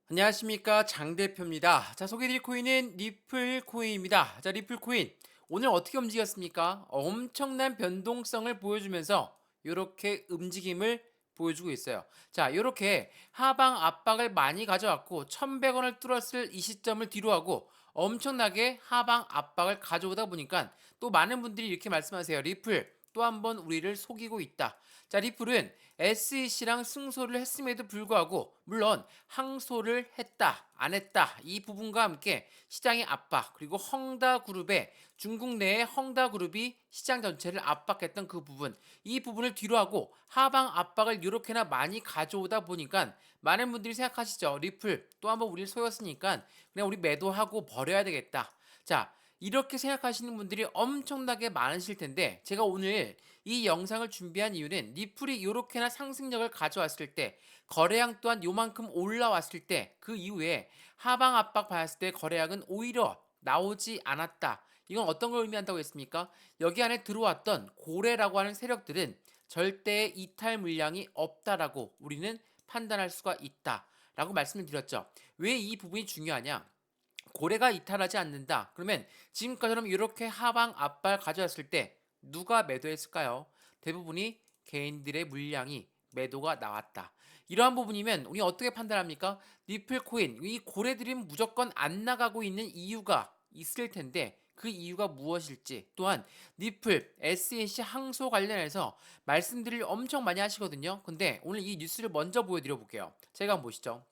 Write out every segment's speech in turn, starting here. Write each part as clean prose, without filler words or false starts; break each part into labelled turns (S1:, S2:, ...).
S1: 안녕하십니까, 장 대표입니다. 자, 소개드릴 코인은 리플 코인입니다. 자, 리플 코인 오늘 어떻게 움직였습니까? 엄청난 변동성을 보여주면서 이렇게 움직임을 보여주고 있어요. 자, 이렇게 하방 압박을 많이 가져왔고 1100원을 뚫었을 이 시점을 뒤로 하고 엄청나게 하방 압박을 가져오다 보니까 또 많은 분들이 이렇게 말씀하세요. 리플 또 한 번 우리를 속이고 있다. 자, 리플은 SEC랑 승소를 했음에도 불구하고 물론 항소를 했다, 안 했다 이 부분과 함께 시장의 압박 그리고 헝다그룹의 중국 내의 헝다그룹이 시장 전체를 압박했던 그 부분 이 부분을 뒤로 하고 하방 압박을 이렇게나 많이 가져오다 보니까 많은 분들이 생각하시죠. 리플 또 한번 우리를 속였으니까 그냥 우리 매도하고 버려야 되겠다. 자, 이렇게 생각하시는 분들이 엄청나게 많으실 텐데 제가 오늘 이 영상을 준비한 이유는 리플이 이렇게나 상승력을 가져왔을 때 거래량 또한 요만큼 올라왔을 때 그 이후에 하방 압박 받았을 때 거래량은 오히려 나오지 않았다. 이건 어떤 걸 의미한다고 했습니까? 여기 안에 들어왔던 고래라고 하는 세력들은 절대 이탈 물량이 없다라고 우리는 판단할 수가 있다라고 말씀을 드렸죠. 왜 이 부분이 중요하냐? 고래가 이탈하지 않는다. 그러면 지금까지처럼 이렇게 하방 압박을 가져왔을 때 누가 매도했을까요? 대부분이 개인들의 물량이 매도가 나왔다. 이러한 부분이면 우리 어떻게 판단합니까? 리플 코인 이 고래들이 무조건 안 나가고 있는 이유가 있을 텐데 그 이유가 무엇일지 또한 리플, SEC 항소 관련해서 말씀들을 엄청 많이 하시거든요. 근데 오늘 이 뉴스를 먼저 보여드려 볼게요. 제가 한번 보시죠.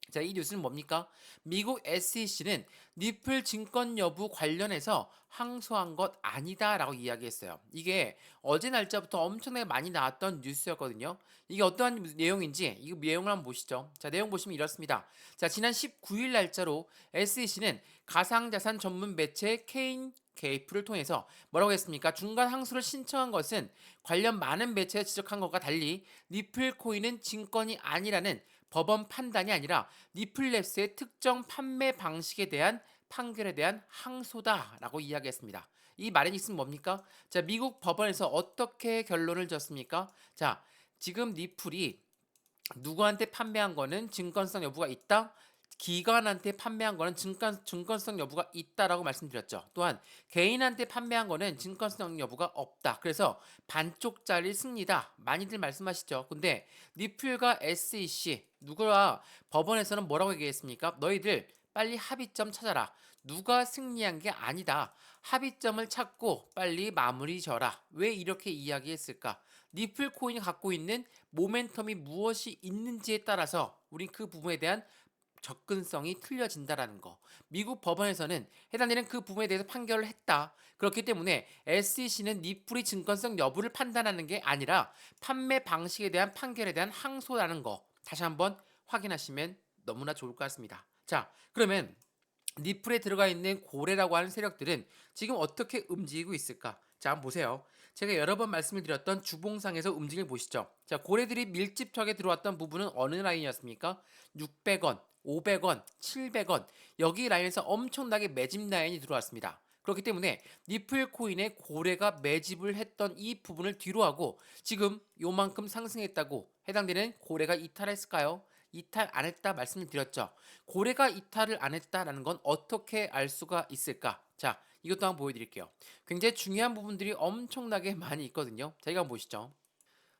S1: 자, 이 뉴스는 뭡니까? 미국 SEC는 리플 증권 여부 관련해서 항소한 것 아니다라고 이야기했어요. 이게 어제 날짜부터 엄청나게 많이 나왔던 뉴스였거든요. 이게 어떠한 내용인지 이 내용을 한번 보시죠. 자, 내용 보시면 이렇습니다. 자, 지난 19일 날짜로 SEC는 가상자산 전문 매체 케인 게이프를 통해서 뭐라고 했습니까? 중간 항소를 신청한 것은 관련 많은 매체에 지적한 것과 달리 리플 코인은 증권이 아니라는 법원 판단이 아니라 리플랩스의 특정 판매 방식에 대한 판결에 대한 항소다라고 이야기했습니다. 이 말의 뜻은 뭡니까? 자, 미국 법원에서 어떻게 결론을 졌습니까? 자, 지금 리플이 누구한테 판매한 거는 증권성 여부가 있다. 기관한테 판매한 거는 증권성 여부가 있다라고 말씀드렸죠. 또한 개인한테 판매한 거는 증권성 여부가 없다. 그래서 반쪽짜리 승리다. 많이들 말씀하시죠. 근데 리플과 SEC 누구와 법원에서는 뭐라고 얘기했습니까? 너희들 빨리 합의점 찾아라. 누가 승리한 게 아니다. 합의점을 찾고 빨리 마무리 져라. 왜 이렇게 이야기했을까? 리플 코인이 갖고 있는 모멘텀이 무엇이 있는지에 따라서 우린 그 부분에 대한 접근성이 틀려진다라는 거. 미국 법원에서는 해당되는 그 부분에 대해서 판결을 했다. 그렇기 때문에 SEC는 리플의 증권성 여부를 판단하는 게 아니라 판매 방식에 대한 판결에 대한 항소라는 거. 다시 한번 확인하시면 너무나 좋을 것 같습니다. 자, 그러면 리플에 들어가 있는 고래라고 하는 세력들은 지금 어떻게 움직이고 있을까? 자, 한번 보세요. 제가 여러 번 말씀을 드렸던 주봉상에서 움직임을 보시죠. 자, 고래들이 밀집하게 들어왔던 부분은 어느 라인이었습니까? 600원, 500원, 700원. 여기 라인에서 엄청나게 매집 라인이 들어왔습니다. 그렇기 때문에 리플 코인의 고래가 매집을 했던 이 부분을 뒤로 하고 지금 요만큼 상승했다고 해당되는 고래가 이탈했을까요? 이탈 안 했다 말씀을 드렸죠. 고래가 이탈을 안 했다라는 건 어떻게 알 수가 있을까? 자, 이것도 한번 보여드릴게요. 굉장히 중요한 부분들이 엄청나게 많이 있거든요. 자, 이거 한번 보시죠.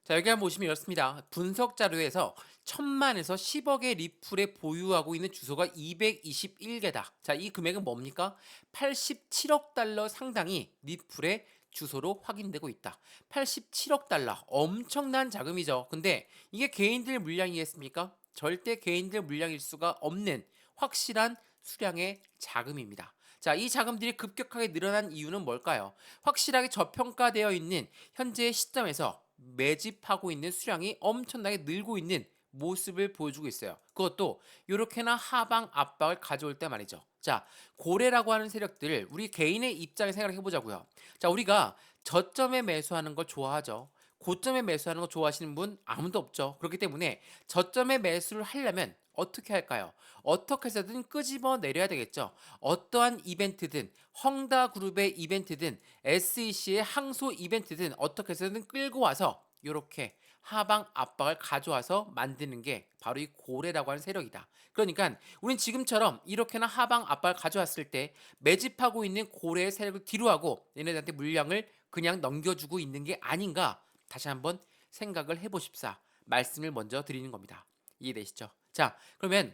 S1: 자, 여기 한번 보시면 이렇습니다. 분석 자료에서 1000만에서 10억의 리플에 보유하고 있는 주소가 221개다. 자, 이 금액은 뭡니까? 87억 달러 상당이 리플의 주소로 확인되고 있다. 87억 달러. 엄청난 자금이죠. 근데 이게 개인들 물량이겠습니까? 절대 개인들 물량일 수가 없는 확실한 수량의 자금입니다. 자, 이 자금들이 급격하게 늘어난 이유는 뭘까요? 확실하게 저평가되어 있는 현재의 시점에서 매집하고 있는 수량이 엄청나게 늘고 있는 모습을 보여주고 있어요. 그것도 이렇게나 하방 압박을 가져올 때 말이죠. 자, 고래라고 하는 세력들 우리 개인의 입장에 생각을 해보자고요. 자, 우리가 저점에 매수하는 걸 좋아하죠. 고점에 매수하는 거 좋아하시는 분 아무도 없죠. 그렇기 때문에 저점에 매수를 하려면 어떻게 할까요? 어떻게 해서든 끄집어 내려야 되겠죠. 어떠한 이벤트든 헝다그룹의 이벤트든 SEC의 항소 이벤트든 어떻게 해서든 끌고 와서 이렇게 하방 압박을 가져와서 만드는 게 바로 이 고래라고 하는 세력이다. 그러니까 우린 지금처럼 이렇게나 하방 압박을 가져왔을 때 매집하고 있는 고래의 세력을 뒤로하고 얘네들한테 물량을 그냥 넘겨주고 있는 게 아닌가 다시 한번 생각을 해보십사 말씀을 먼저 드리는 겁니다. 이해되시죠? 자, 그러면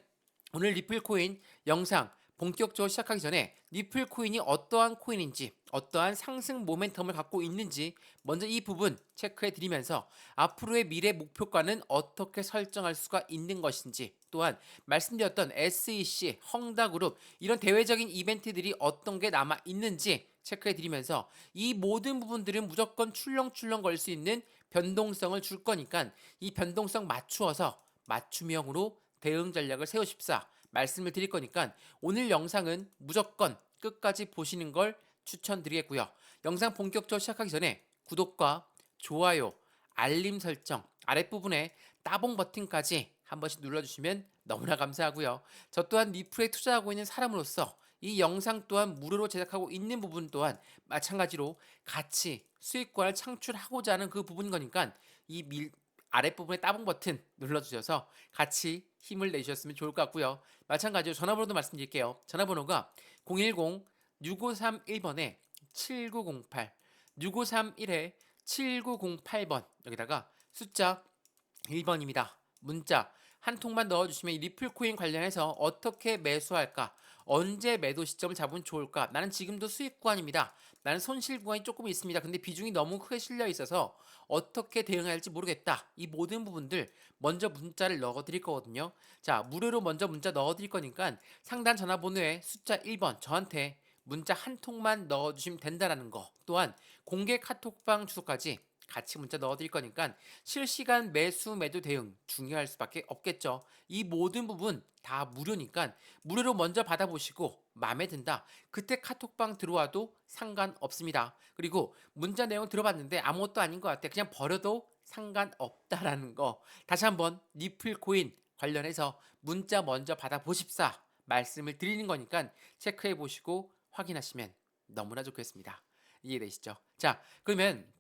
S1: 오늘 리플 코인 영상 본격적으로 시작하기 전에 리플 코인이 어떠한 코인인지 어떠한 상승 모멘텀을 갖고 있는지 먼저 이 부분 체크해 드리면서 앞으로의 미래 목표가는 어떻게 설정할 수가 있는 것인지 또한 말씀드렸던 SEC, 헝다그룹 이런 대외적인 이벤트들이 어떤 게 남아 있는지 체크해 드리면서 이 모든 부분들은 무조건 출렁출렁 걸 수 있는 변동성을 줄 거니까 이 변동성 맞추어서 맞춤형으로 대응 전략을 세우십사 말씀을 드릴 거니까 오늘 영상은 무조건 끝까지 보시는 걸 추천드리겠고요. 영상 본격적으로 시작하기 전에 구독과 좋아요, 알림 설정 아랫부분에 따봉 버튼까지 한 번씩 눌러주시면 너무나 감사하고요. 저 또한 리플에 투자하고 있는 사람으로서 이 영상 또한 무료로 제작하고 있는 부분 또한 마찬가지로 같이 수익권을 창출하고자 하는 그 부분인 거니까 아랫부분에 따봉 버튼 눌러주셔서 같이 힘을 내주셨으면 좋을 것 같고요. 마찬가지로 전화번호도 말씀드릴게요. 전화번호가 010-6531번에 7908 6531에 7908번 여기다가 숫자 1번입니다. 문자 한 통만 넣어주시면 이 리플코인 관련해서 어떻게 매수할까? 언제 매도 시점을 잡으면 좋을까? 나는 지금도 수익 구간입니다. 나는 손실 구간이 조금 있습니다. 근데 비중이 너무 크게 실려 있어서 어떻게 대응해야 할지 모르겠다. 이 모든 부분들 먼저 문자를 넣어드릴 거거든요. 자, 무료로 먼저 문자 넣어드릴 거니까 상단 전화번호에 숫자 1번 저한테 문자 한 통만 넣어주시면 된다라는 거. 또한 공개 카톡방 주소까지 같이 문자 넣어드릴 거니까 실시간 매수 매도 대응 중요할 수밖에 없겠죠. 이 모든 부분 다 무료니까 무료로 먼저 받아보시고 마음에 든다. 그때 카톡방 들어와도 상관없습니다. 그리고 문자 내용 들어봤는데 아무것도 아닌 것 같아. 그냥 버려도 상관없다라는 거. 다시 한번 리플 코인 관련해서 문자 먼저 받아보십사 말씀을 드리는 거니까 체크해 보시고 확인하시면 너무나 좋겠습니다. 이해되시죠? 자, 그러면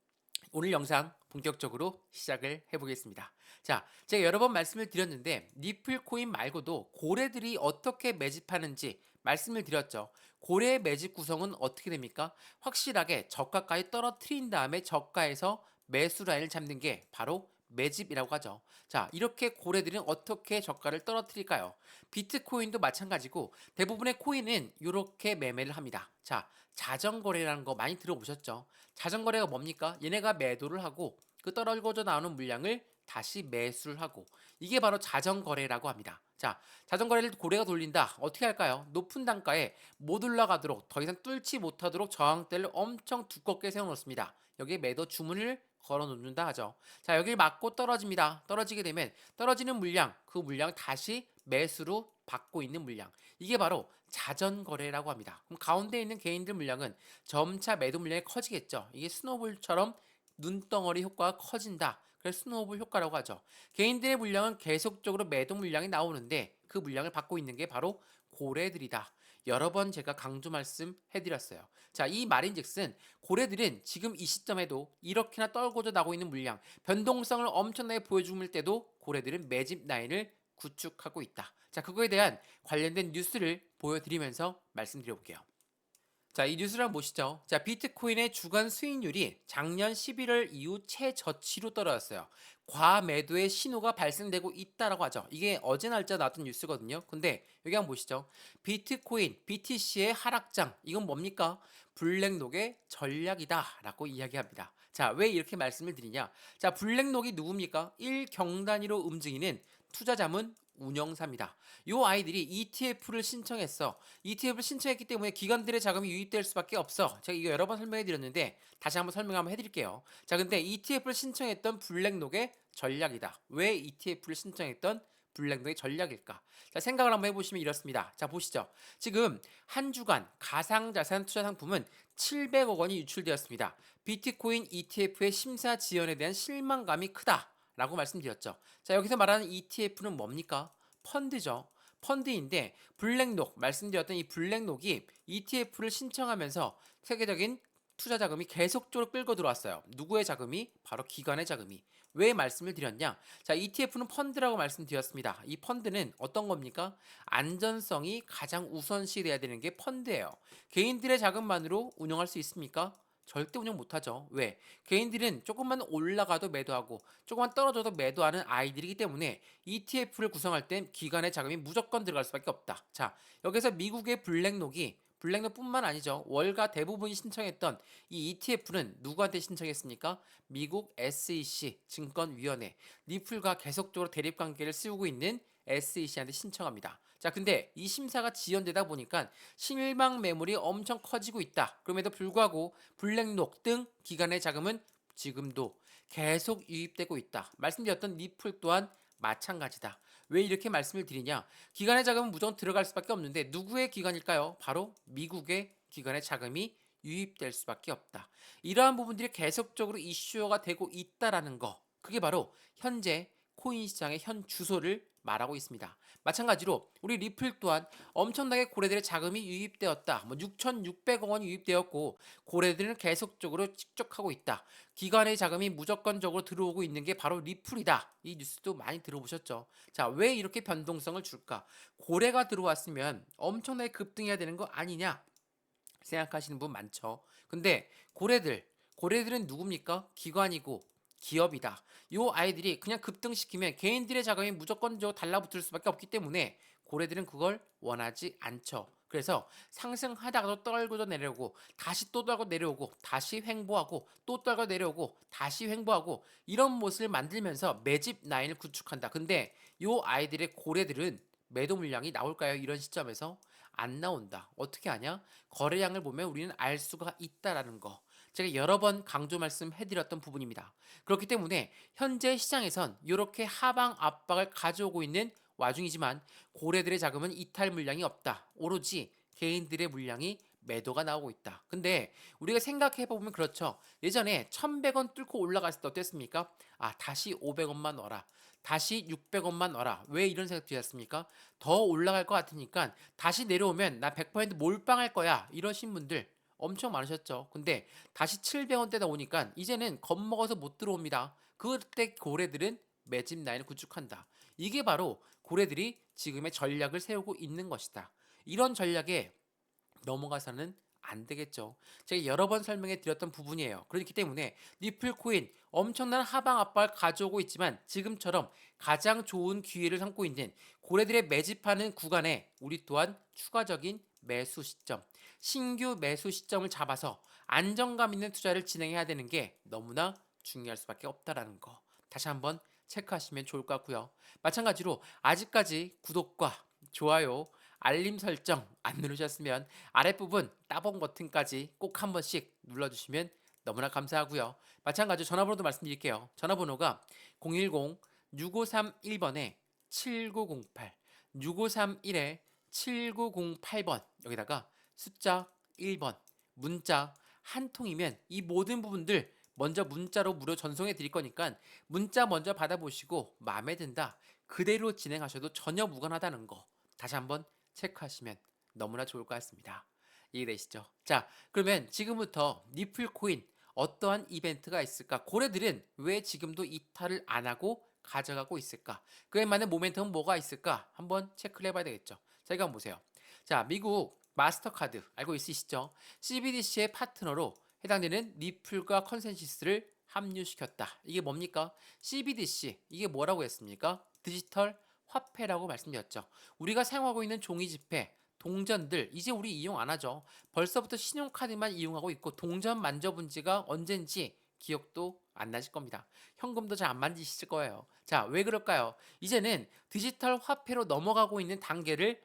S1: 오늘 영상 본격적으로 시작을 해보겠습니다. 자, 제가 여러 번 말씀을 드렸는데 리플 코인 말고도 고래들이 어떻게 매집하는지 말씀을 드렸죠. 고래의 매집 구성은 어떻게 됩니까? 확실하게 저가까지 떨어뜨린 다음에 저가에서 매수 라인을 잡는 게 바로 매집이라고 하죠. 자, 이렇게 고래들은 어떻게 저가를 떨어뜨릴까요? 비트코인도 마찬가지고 대부분의 코인은 이렇게 매매를 합니다. 자, 자전거래라는 거 많이 들어보셨죠? 자전거래가 뭡니까? 얘네가 매도를 하고 그 떨어져 나오는 물량을 다시 매수를 하고 이게 바로 자전거래라고 합니다. 자, 자전거래를 고래가 돌린다. 어떻게 할까요? 높은 단가에 못 올라가도록 더 이상 뚫지 못하도록 저항대를 엄청 두껍게 세워놓습니다. 여기에 매도 주문을 걸어 놓는다 하죠. 자, 여기를 맞고 떨어집니다. 떨어지게 되면 떨어지는 물량, 그 물량 다시 매수로 받고 있는 물량. 이게 바로 자전거래라고 합니다. 그럼 가운데 있는 개인들 물량은 점차 매도 물량이 커지겠죠. 이게 스노볼처럼 눈덩어리 효과가 커진다. 그래서 스노우볼 효과라고 하죠. 개인들의 물량은 계속적으로 매도 물량이 나오는데 그 물량을 받고 있는 게 바로 고래들이다. 여러 번 제가 강조 말씀해드렸어요. 자, 이 말인즉슨 고래들은 지금 이 시점에도 이렇게나 떨고져 나고 있는 물량, 변동성을 엄청나게 보여줄 때도 고래들은 매집 라인을 구축하고 있다. 자, 그거에 대한 관련된 뉴스를 보여드리면서 말씀드려볼게요. 자, 이 뉴스를 한번 보시죠. 자, 비트코인의 주간 수익률이 작년 11월 이후 최저치로 떨어졌어요. 과매도의 신호가 발생되고 있다라고 하죠. 이게 어제 날짜 나왔던 뉴스거든요. 근데 여기 한번 보시죠. 비트코인, BTC의 하락장. 이건 뭡니까? 블랙록의 전략이다라고 이야기합니다. 자, 왜 이렇게 말씀을 드리냐? 자, 블랙록이 누굽니까? 1경단위로 움직이는 투자자문 운영사입니다. 요 아이들이 ETF를 신청했어. ETF를 신청했기 때문에 기관들의 자금이 유입될 수밖에 없어. 제가 이거 여러 번 설명해 드렸는데 다시 한번 설명 한번 해드릴게요. 자, 근데 ETF를 신청했던 블랙록의 전략이다. 왜 ETF를 신청했던 블랙록의 전략일까? 자, 생각을 한번 해보시면 이렇습니다. 자, 보시죠. 지금 한 주간 가상자산 투자 상품은 700억 원이 유출되었습니다. 비트코인 ETF의 심사 지연에 대한 실망감이 크다. 라고 말씀드렸죠. 자, 여기서 말하는 ETF는 뭡니까? 펀드죠. 펀드인데 블랙록 말씀드렸던 이 블랙록이 ETF를 신청하면서 세계적인 투자 자금이 계속적으로 끌고 들어왔어요. 누구의 자금이? 바로 기관의 자금이. 왜 말씀을 드렸냐? 자, ETF는 펀드라고 말씀드렸습니다. 이 펀드는 어떤 겁니까? 안전성이 가장 우선시 돼야 되는 게 펀드예요. 개인들의 자금만으로 운영할 수 있습니까? 절대 운영 못하죠. 왜? 개인들은 조금만 올라가도 매도하고 조금만 떨어져도 매도하는 아이들이기 때문에 ETF를 구성할 땐 기관의 자금이 무조건 들어갈 수밖에 없다. 자, 여기서 미국의 블랙록뿐만 아니죠. 월가 대부분이 신청했던 이 ETF는 누구한테 신청했습니까? 미국 SEC 증권위원회 리플과 계속적으로 대립관계를 씌우고 있는 SEC한테 신청합니다. 자, 근데 이 심사가 지연되다 보니까 실망 매물이 엄청 커지고 있다. 그럼에도 불구하고 블랙록 등 기관의 자금은 지금도 계속 유입되고 있다. 말씀드렸던 리플 또한 마찬가지다. 왜 이렇게 말씀을 드리냐? 기관의 자금은 무조건 들어갈 수밖에 없는데 누구의 기관일까요? 바로 미국의 기관의 자금이 유입될 수밖에 없다. 이러한 부분들이 계속적으로 이슈가 되고 있다라는 거. 그게 바로 현재 코인 시장의 현 주소를 말하고 있습니다. 마찬가지로 우리 리플 또한 엄청나게 고래들의 자금이 유입되었다. 6,600억 원이 유입되었고 고래들은 계속적으로 축적하고 있다. 기관의 자금이 무조건적으로 들어오고 있는 게 바로 리플이다. 이 뉴스도 많이 들어보셨죠? 자, 왜 이렇게 변동성을 줄까? 고래가 들어왔으면 엄청나게 급등해야 되는 거 아니냐? 생각하시는 분 많죠. 근데 고래들은 누굽니까? 기관이고 기업이다. 요 아이들이 그냥 급등시키면 개인들의 자금이 무조건적으로 달라붙을 수밖에 없기 때문에 고래들은 그걸 원하지 않죠. 그래서 상승하다가도 떨고도 내려오고 다시 또 떨고 내려오고 다시 횡보하고 또 떨고 내려오고 다시 횡보하고 이런 모습을 만들면서 매집 라인을 구축한다. 근데 요 아이들의 고래들은 매도 물량이 나올까요? 이런 시점에서 안 나온다. 어떻게 하냐? 거래량을 보면 우리는 알 수가 있다라는 거. 제가 여러 번 강조 말씀해드렸던 부분입니다. 그렇기 때문에 현재 시장에선 이렇게 하방 압박을 가져오고 있는 와중이지만 고래들의 자금은 이탈 물량이 없다. 오로지 개인들의 물량이 매도가 나오고 있다. 근데 우리가 생각해보면 그렇죠. 예전에 1100원 뚫고 올라갔을 때 어땠습니까? 아, 다시 500원만 넣어라. 다시 600원만 넣어라. 왜 이런 생각 드셨습니까? 더 올라갈 것 같으니까 다시 내려오면 나 100% 몰빵할 거야. 이러신 분들 엄청 많으셨죠. 근데 다시 700원대다 오니까 이제는 겁먹어서 못 들어옵니다. 그때 고래들은 매집 라인을 구축한다. 이게 바로 고래들이 지금의 전략을 세우고 있는 것이다. 이런 전략에 넘어가서는 안 되겠죠. 제가 여러 번 설명해 드렸던 부분이에요. 그렇기 때문에 리플 코인 엄청난 하방 압박을 가져오고 있지만 지금처럼 가장 좋은 기회를 삼고 있는 고래들의 매집하는 구간에 우리 또한 추가적인 매수 시점, 신규 매수 시점을 잡아서 안정감 있는 투자를 진행해야 되는 게 너무나 중요할 수밖에 없다라는 거. 다시 한번 체크하시면 좋을 것 같고요. 마찬가지로 아직까지 구독과 좋아요, 알림 설정 안 누르셨으면 아랫부분 따봉 버튼까지 꼭 한 번씩 눌러주시면 너무나 감사하고요. 마찬가지로 전화번호도 말씀드릴게요. 전화번호가 010-6531번에 7908, 6531에 7908번 여기다가 숫자 1번 문자 한 통이면 이 모든 부분들 먼저 문자로 무료 전송해 드릴 거니까 문자 먼저 받아보시고 마음에 든다 그대로 진행하셔도 전혀 무관하다는 거 다시 한번 체크하시면 너무나 좋을 것 같습니다. 이해되시죠? 자, 그러면 지금부터 리플 코인 어떠한 이벤트가 있을까? 고래들은 왜 지금도 이탈을 안 하고 가져가고 있을까? 그에 맞는 모멘텀은 뭐가 있을까? 한번 체크를 해봐야 되겠죠. 자, 이거 한번 보세요. 자, 미국 마스터카드 알고 있으시죠? CBDC의 파트너로 해당되는 리플과 컨센시스를 합류시켰다. 이게 뭡니까? CBDC 이게 뭐라고 했습니까? 디지털 화폐라고 말씀드렸죠. 우리가 사용하고 있는 종이 지폐, 동전들 이제 우리 이용 안 하죠. 벌써부터 신용카드만 이용하고 있고 동전 만져본 지가 언젠지 기억도 안 나실 겁니다. 현금도 잘 안 만지실 거예요. 자, 왜 그럴까요? 이제는 디지털 화폐로 넘어가고 있는 단계를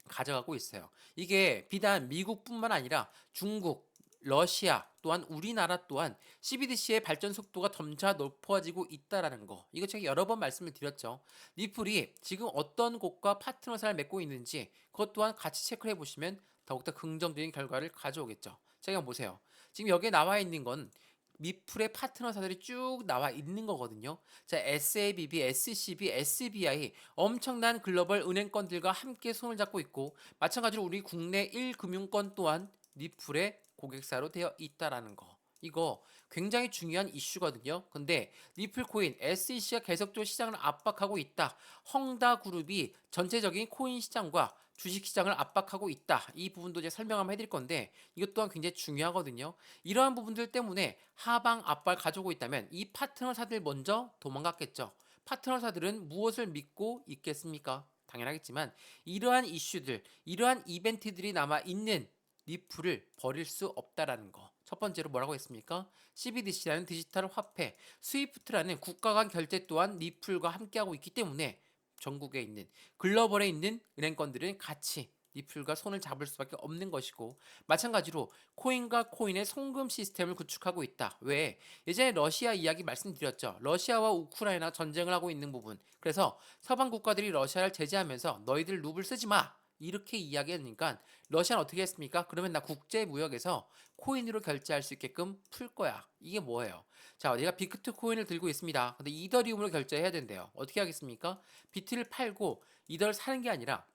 S1: 가져가고 있어요. 이게 비단 미국뿐만 아니라 중국, 러시아 또한 우리나라 또한 CBDC의 발전 속도가 점차 높아지고 있다라는 거. 이거 제가 여러 번 말씀을 드렸죠. 리플이 지금 어떤 곳과 파트너사를 맺고 있는지 그것 또한 같이 체크해 보시면 더욱더 긍정적인 결과를 가져오겠죠. 제가 보세요. 지금 여기에 나와 있는 건 미플의 파트너사들이 쭉 나와 있는 거거든요. 자, SABB, SCB, SBI 엄청난 글로벌 은행권들과 함께 손을 잡고 있고 마찬가지로 우리 국내 1금융권 또한 리플의 고객사로 되어 있다라는 거. 이거 굉장히 중요한 이슈거든요. 근데 리플 코인 SEC가 계속적으로 시장을 압박하고 있다. 헝다 그룹이 전체적인 코인 시장과 주식 시장을 압박하고 있다. 이 부분도 이제 설명 한번 해드릴 건데 이것 또한 굉장히 중요하거든요. 이러한 부분들 때문에 하방 압박을 가져오고 있다면 이 파트너사들 먼저 도망갔겠죠. 파트너사들은 무엇을 믿고 있겠습니까? 당연하겠지만 이러한 이슈들, 이러한 이벤트들이 남아 있는 리플을 버릴 수 없다라는 거. 첫 번째로 뭐라고 했습니까? CBDC라는 디지털 화폐, 스위프트라는 국가 간 결제 또한 리플과 함께하고 있기 때문에 전국에 있는 글로벌에 있는 은행권들은 같이 리플과 손을 잡을 수밖에 없는 것이고, 마찬가지로 코인과 코인의 송금 시스템을 구축하고 있다. 왜? 예전에 러시아 이야기 말씀드렸죠. 러시아와 우크라이나 전쟁을 하고 있는 부분. 그래서 서방 국가들이 러시아를 제재하면서 너희들 루블 쓰지 마. 이렇게 이야기하니까 러시아는 어떻게 했습니까? 그러면 나 국제 무역에서 코인으로 결제할 수 있게끔 풀 거야. 이게 뭐예요? 자, 내가 비트코인을 코인을 들고 있습니다. 근데 이더리움으로 결제해야 된대요. 어떻게 하겠습니까? 비트를 팔고 이더를 사는 게 아니라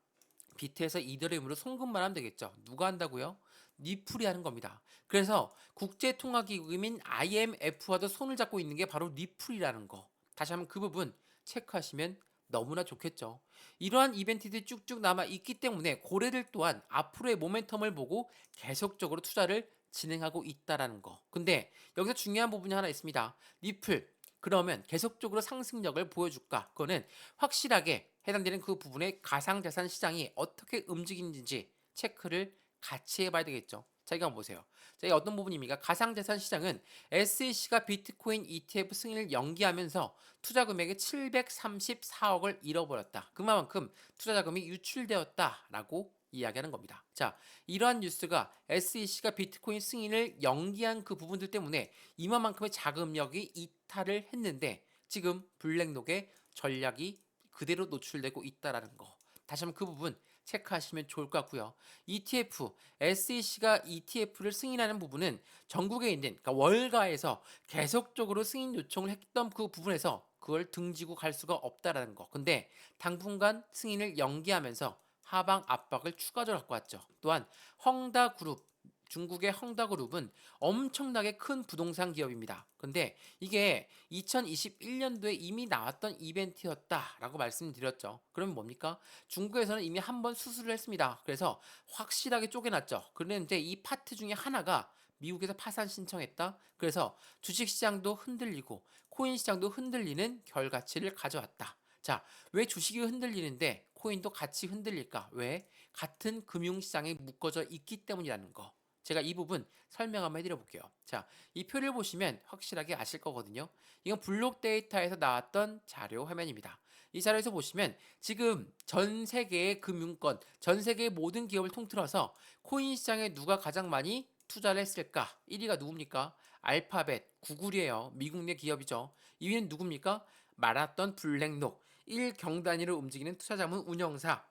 S1: 비트에서 이더리움으로 송금만 하면 되겠죠. 누가 한다고요? 리플이 하는 겁니다. 그래서 국제통화기금인 IMF와도 손을 잡고 있는 게 바로 리플이라는 거. 다시 한번 그 부분 체크하시면 너무나 좋겠죠. 이러한 이벤트들이 쭉쭉 남아 있기 때문에 고래들 또한 앞으로의 모멘텀을 보고 계속적으로 투자를 진행하고 있다라는 거. 근데 여기서 중요한 부분이 하나 있습니다. 리플 그러면 계속적으로 상승력을 보여줄까? 그거는 확실하게 해당되는 그 부분의 가상자산 시장이 어떻게 움직이는지 체크를 같이 해봐야 되겠죠. 자, 이거 한번 보세요. 자, 이 어떤 부분입니까? 가상자산 시장은 SEC가 비트코인 ETF 승인을 연기하면서 투자 금액의 734억을 잃어버렸다. 그만큼 투자 자금이 유출되었다라고 이야기하는 겁니다. 자, 이러한 뉴스가 SEC가 비트코인 승인을 연기한 그 부분들 때문에 이만큼의 자금력이 이탈을 했는데 지금 블랙록의 전략이 그대로 노출되고 있다라는 거. 다시 한번 그 부분 체크하시면 좋을 것 같고요. ETF, SEC가 ETF를 승인하는 부분은 전국에 있는 그러니까 월가에서 계속적으로 승인 요청을 했던 그 부분에서 그걸 등지고 갈 수가 없다라는 거. 근데 당분간 승인을 연기하면서 하방 압박을 추가적으로 갖고 왔죠. 또한 헝다그룹, 중국의 헝다그룹은 엄청나게 큰 부동산 기업입니다. 근데 이게 2021년도에 이미 나왔던 이벤트였다라고 말씀드렸죠. 그러면 뭡니까? 중국에서는 이미 한 번 수술을 했습니다. 그래서 확실하게 쪼개놨죠. 그런데 이 파트 중에 하나가 미국에서 파산 신청했다. 그래서 주식시장도 흔들리고 코인 시장도 흔들리는 결과치를 가져왔다. 자, 왜 주식이 흔들리는데 코인도 같이 흔들릴까? 왜? 같은 금융시장에 묶어져 있기 때문이라는 거. 제가 이 부분 설명 한번 해드려 볼게요. 자, 이 표를 보시면 확실하게 아실 거거든요. 이건 블록 데이터에서 나왔던 자료 화면입니다. 이 자료에서 보시면 지금 전 세계의 금융권, 전 세계의 모든 기업을 통틀어서 코인 시장에 누가 가장 많이 투자를 했을까? 1위가 누굽니까? 알파벳, 구글이에요. 미국 내 기업이죠. 2위는 누굽니까? 마라톤 블랙록, 1경 단위로 움직이는 투자자문 운영사.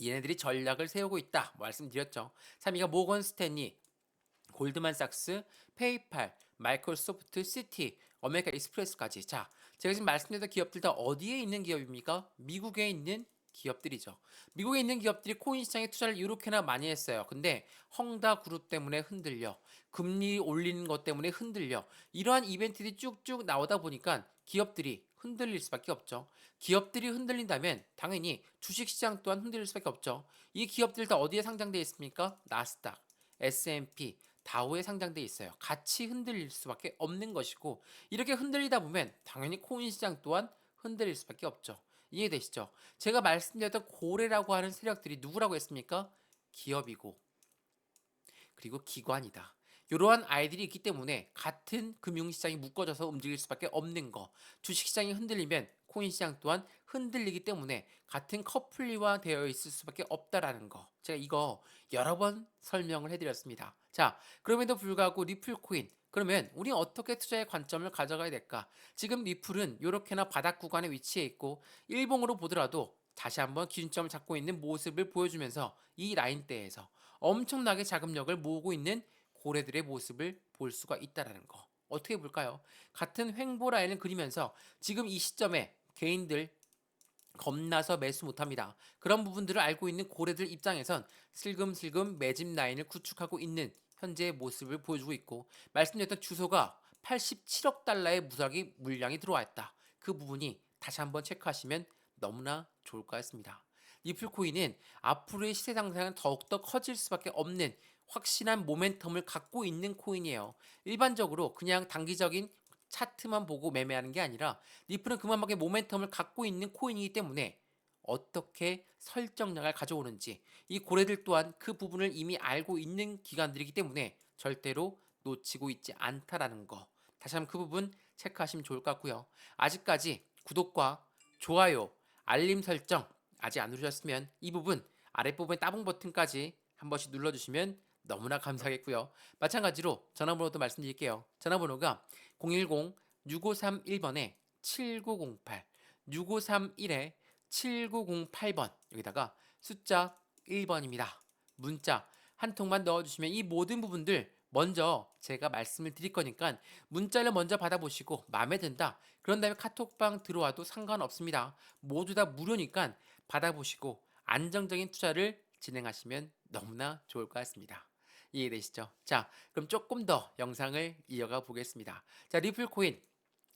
S1: 얘네들이 전략을 세우고 있다 말씀드렸죠. 3위가 모건 스탠리, 골드만삭스, 페이팔, 마이크로소프트, 시티, 어메리카 익스프레스까지. 자, 제가 지금 말씀드렸던 기업들 다 어디에 있는 기업입니까? 미국에 있는 기업들이죠. 미국에 있는 기업들이 코인 시장에 투자를 이렇게나 많이 했어요. 근데 헝다 그룹 때문에 흔들려, 금리 올리는 것 때문에 흔들려, 이러한 이벤트들이 쭉쭉 나오다 보니까 기업들이 흔들릴 수밖에 없죠. 기업들이 흔들린다면 당연히 주식시장 또한 흔들릴 수밖에 없죠. 이 기업들 다 어디에 상장되어 있습니까? 나스닥, S&P, 다우에 상장돼 있어요. 같이 흔들릴 수밖에 없는 것이고 이렇게 흔들리다 보면 당연히 코인 시장 또한 흔들릴 수밖에 없죠. 이해되시죠? 제가 말씀드렸던 고래라고 하는 세력들이 누구라고 했습니까? 기업이고 그리고 기관이다. 이러한 아이들이 있기 때문에 같은 금융시장이 묶어져서 움직일 수밖에 없는 거. 주식시장이 흔들리면 코인시장 또한 흔들리기 때문에 같은 커플리화 되어 있을 수밖에 없다라는 거. 제가 이거 여러 번 설명을 해드렸습니다. 자, 그럼에도 불구하고 리플코인. 그러면 우리 어떻게 투자의 관점을 가져가야 될까? 지금 리플은 이렇게나 바닥 구간에 위치해 있고 일봉으로 보더라도 다시 한번 기준점을 잡고 있는 모습을 보여주면서 이 라인대에서 엄청나게 자금력을 모으고 있는 고래들의 모습을 볼 수가 있다는 거. 어떻게 볼까요? 같은 횡보 라인을 그리면서 지금 이 시점에 개인들 겁나서 매수 못합니다. 그런 부분들을 알고 있는 고래들 입장에선 슬금슬금 매집 라인을 구축하고 있는 현재의 모습을 보여주고 있고, 말씀드렸던 주소가 87억 달러의 무사기 물량이 들어왔다. 그 부분이 다시 한번 체크하시면 너무나 좋을 것 같습니다. 리플코인은 앞으로의 시세 상승은 더욱더 커질 수밖에 없는 확실한 모멘텀을 갖고 있는 코인이에요. 일반적으로 그냥 단기적인 차트만 보고 매매하는 게 아니라 리플은 그만큼의 모멘텀을 갖고 있는 코인이기 때문에 어떻게 설정량을 가져오는지, 이 고래들 또한 그 부분을 이미 알고 있는 기관들이기 때문에 절대로 놓치고 있지 않다라는 거, 다시 한번 그 부분 체크하시면 좋을 것 같고요. 아직까지 구독과 좋아요, 알림 설정 아직 안 누르셨으면 이 부분 아랫부분에 따봉 버튼까지 한 번씩 눌러주시면 너무나 감사하겠고요. 마찬가지로 전화번호도 말씀드릴게요. 전화번호가 010-6531번에 7908, 6531에 7908번, 여기다가 숫자 1번입니다. 문자 한 통만 넣어주시면 이 모든 부분들 먼저 제가 말씀을 드릴 거니까 문자를 먼저 받아보시고 마음에 든다, 그런 다음에 카톡방 들어와도 상관없습니다. 모두 다 무료니까 받아보시고 안정적인 투자를 진행하시면 너무나 좋을 것 같습니다. 이해되시죠? 자, 그럼 조금 더 영상을 이어가 보겠습니다. 자, 리플코인.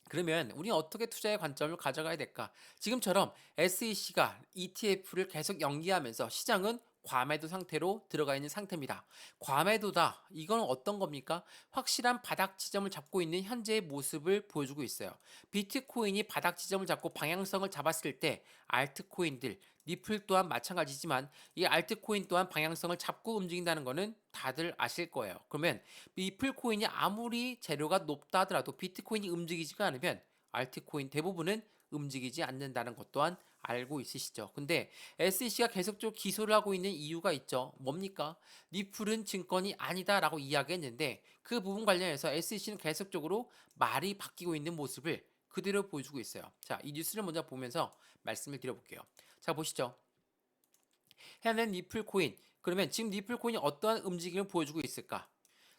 S1: 그러면 우리 어떻게 투자의 관점을 가져가야 될까? 지금처럼 SEC가 ETF를 계속 연기하면서 시장은 과매도 상태로 들어가 있는 상태입니다. 과매도다. 이건 어떤 겁니까? 확실한 바닥 지점을 잡고 있는 현재의 모습을 보여주고 있어요. 비트코인이 바닥 지점을 잡고 방향성을 잡았을 때 알트코인들, 리플 또한 마찬가지지만 이 알트코인 또한 방향성을 잡고 움직인다는 거는 다들 아실 거예요. 그러면 리플 코인이 아무리 재료가 높다 하더라도 비트코인이 움직이지가 않으면 알트코인 대부분은 움직이지 않는다는 것 또한 알고 있으시죠. 근데 SEC가 계속적으로 기소를 하고 있는 이유가 있죠. 뭡니까? 리플은 증권이 아니다라고 이야기했는데 그 부분 관련해서 SEC는 계속적으로 말이 바뀌고 있는 모습을 그대로 보여주고 있어요. 자, 이 뉴스를 먼저 보면서 말씀을 드려볼게요. 자, 보시죠. 해낸 리플 코인. 그러면 지금 리플 코인이 어떠한 움직임을 보여주고 있을까?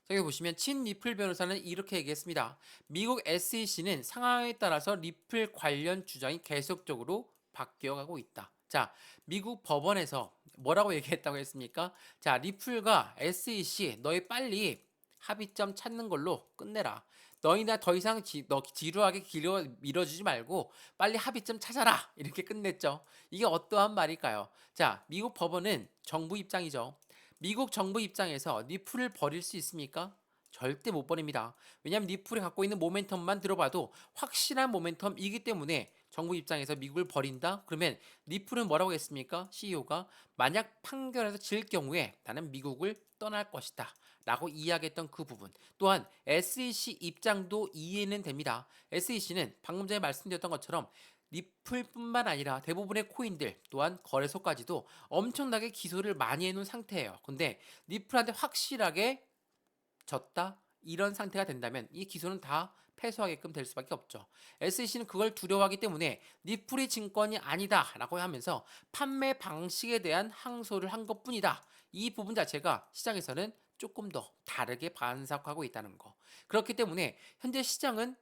S1: 자, 여기 보시면 친 리플 변호사는 이렇게 얘기했습니다. 미국 SEC는 상황에 따라서 리플 관련 주장이 계속적으로 바뀌어가고 있다. 자, 미국 법원에서 뭐라고 얘기했다고 했습니까? 자, 리플과 SEC 너희 빨리 합의점 찾는 걸로 끝내라. 너희나 더 이상 너 지루하게 밀어주지 말고 빨리 합의점 찾아라. 이렇게 끝냈죠. 이게 어떠한 말일까요? 자, 미국 법원은 정부 입장이죠. 미국 정부 입장에서 리플을 버릴 수 있습니까? 절대 못 버립니다. 왜냐하면 리플이 갖고 있는 모멘텀만 들어봐도 확실한 모멘텀이기 때문에 정부 입장에서 미국을 버린다? 그러면 리플은 뭐라고 했습니까? CEO가 만약 판결에서 질 경우에 나는 미국을 떠날 것이다 라고 이야기했던 그 부분, 또한 SEC 입장도 이해는 됩니다. SEC는 방금 전에 말씀드렸던 것처럼 리플뿐만 아니라 대부분의 코인들 또한 거래소까지도 엄청나게 기소를 많이 해놓은 상태예요. 근데 리플한테 확실하게 졌다, 이런 상태가 된다면 이 기소는 다 패소하게끔 될 수밖에 없죠. SEC는 그걸 두려워하기 때문에 리플이 증권이 아니다라고 하면서 판매 방식에 대한 항소를 한 것뿐이다. 이 부분 자체가 시장에서는 조금 더 다르게 반삭하고 있다는 거. 그렇기 때문에 현재 시장은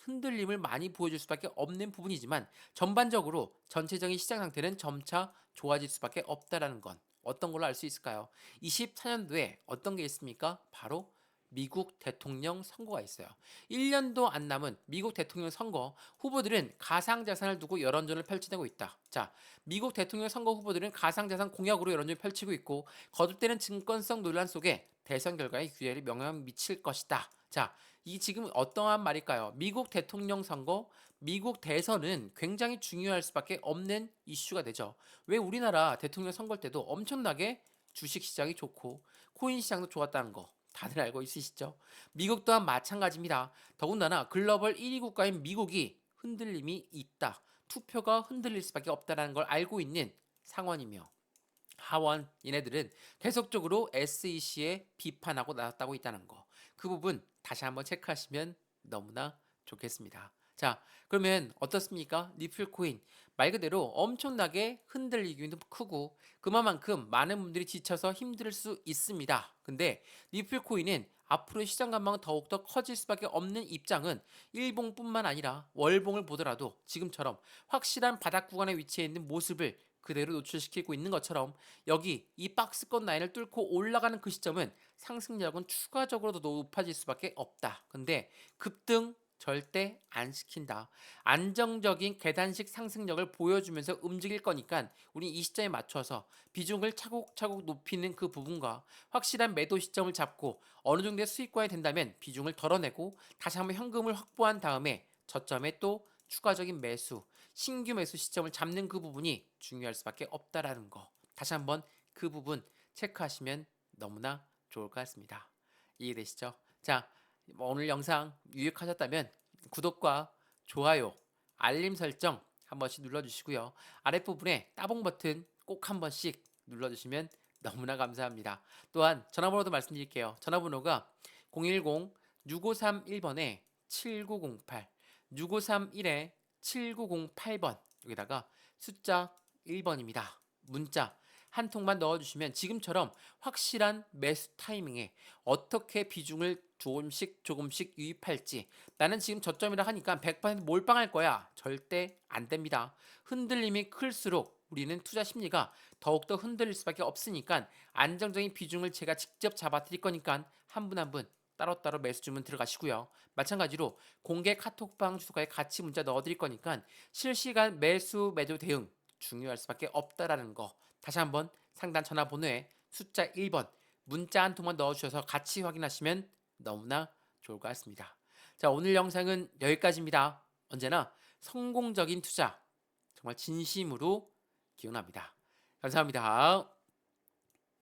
S1: 흔들림을 많이 보여줄 수밖에 없는 부분이지만 전반적으로 전체적인 시장 상태는 점차 좋아질 수밖에 없다라는 건 어떤 걸로 알 수 있을까요? 24년도에 어떤 게 있습니까? 바로 미국 대통령 선거가 있어요. 1년도 안 남은 미국 대통령 선거, 후보들은 가상자산을 두고 여론전을 펼치고 있다. 자, 미국 대통령 선거 후보들은 가상자산 공약으로 여론전을 펼치고 있고 거듭되는 증권성 논란 속에 대선 결과에 유리하게 영향을 미칠 것이다. 자, 이 지금 어떠한 말일까요? 미국 대통령 선거, 미국 대선은 굉장히 중요할 수밖에 없는 이슈가 되죠. 왜 우리나라 대통령 선거 때도 엄청나게 주식 시장이 좋고 코인 시장도 좋았다는 거 다들 알고 있으시죠? 미국 또한 마찬가지입니다. 더군다나 글로벌 1위 국가인 미국이 흔들림이 있다. 투표가 흔들릴 수밖에 없다는 걸 알고 있는 상황이며 하원 얘네들은 계속적으로 SEC에 비판하고 나섰다고 있다는 거. 그 부분 다시 한번 체크하시면 너무나 좋겠습니다. 자, 그러면 어떻습니까? 리플 코인 말 그대로 엄청나게 흔들리기도 크고 그만큼 많은 분들이 지쳐서 힘들 수 있습니다. 근데 리플 코인은 앞으로 시장 전망은 더욱더 커질 수밖에 없는 입장은 일봉뿐만 아니라 월봉을 보더라도 지금처럼 확실한 바닥 구간에 위치해 있는 모습을 그대로 노출시키고 있는 것처럼 여기 이 박스권 라인을 뚫고 올라가는 그 시점은 상승력은 추가적으로 더 높아질 수밖에 없다. 근데 급등 절대 안 시킨다. 안정적인 계단식 상승력을 보여주면서 움직일 거니까 우리 이 시점에 맞춰서 비중을 차곡차곡 높이는 그 부분과 확실한 매도 시점을 잡고 어느 정도의 수익권이 된다면 비중을 덜어내고 다시 한번 현금을 확보한 다음에 저점에 또 추가적인 매수, 신규 매수 시점을 잡는 그 부분이 중요할 수밖에 없다라는 거. 다시 한번 그 부분 체크하시면 너무나 좋을 것 같습니다. 이해되시죠? 자, 오늘 영상 유익하셨다면 구독과 좋아요, 알림 설정 한 번씩 눌러주시고요. 아랫부분에 따봉 버튼 꼭 한 번씩 눌러주시면 너무나 감사합니다. 또한 전화번호도 말씀드릴게요. 전화번호가 010-6531번에 7908, 6531에 7908번 여기다가 숫자 1번입니다. 문자 한 통만 넣어주시면 지금처럼 확실한 매수 타이밍에 어떻게 비중을 조금씩 유입할지 나는 지금 저점이라 하니까 100% 몰빵할 거야. 절대 안 됩니다. 흔들림이 클수록 우리는 투자 심리가 더욱더 흔들릴 수밖에 없으니까 안정적인 비중을 제가 직접 잡아 드릴 거니까 한 분 한 분 따로따로 매수 주문 들어가시고요. 마찬가지로 공개 카톡방 주소가에 같이 문자 넣어드릴 거니까 실시간 매수 매도 대응 중요할 수밖에 없다라는 거 다시 한번 상단 전화번호에 숫자 1번 문자 한 통만 넣어주셔서 같이 확인하시면 너무나 좋을 것 같습니다. 자, 오늘 영상은 여기까지입니다. 언제나 성공적인 투자 정말 진심으로 기원합니다. 감사합니다.